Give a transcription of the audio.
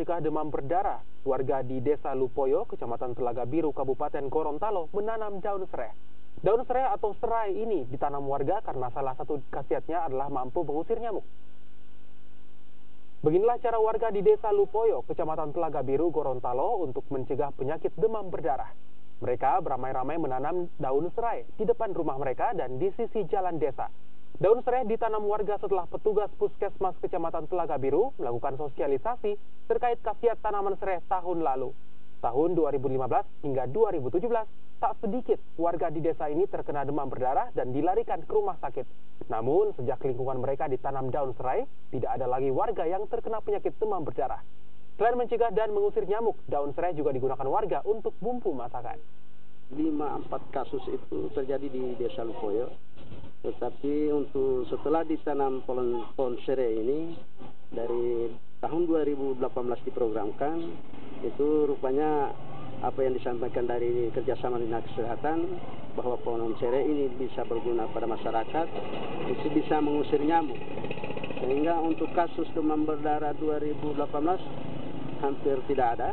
mencegah demam berdarah, warga di Desa Lupoyo, Kecamatan Telaga Biru, Kabupaten Gorontalo menanam daun serai. Daun serai atau serai ini ditanam warga karena salah satu khasiatnya adalah mampu mengusir nyamuk. Beginilah cara warga di Desa Lupoyo, Kecamatan Telaga Biru, Gorontalo untuk mencegah penyakit demam berdarah. Mereka beramai-ramai menanam daun serai di depan rumah mereka dan di sisi jalan desa. Daun serai ditanam warga setelah petugas Puskesmas Kecamatan Telaga Biru melakukan sosialisasi terkait khasiat tanaman serai tahun lalu. Tahun 2015 hingga 2017, tak sedikit warga di desa ini terkena demam berdarah dan dilarikan ke rumah sakit. Namun, sejak lingkungan mereka ditanam daun serai, tidak ada lagi warga yang terkena penyakit demam berdarah. Selain mencegah dan mengusir nyamuk, daun serai juga digunakan warga untuk bumbu masakan. 5-4 kasus itu terjadi di Desa Lupoyo. Tetapi untuk setelah ditanam pohon serai ini, dari tahun 2018 diprogramkan, itu rupanya apa yang disampaikan dari kerjasama Dinas Kesehatan, bahwa pohon serai ini bisa berguna pada masyarakat, itu bisa mengusir nyamuk. Sehingga untuk kasus demam berdarah 2018 hampir tidak ada.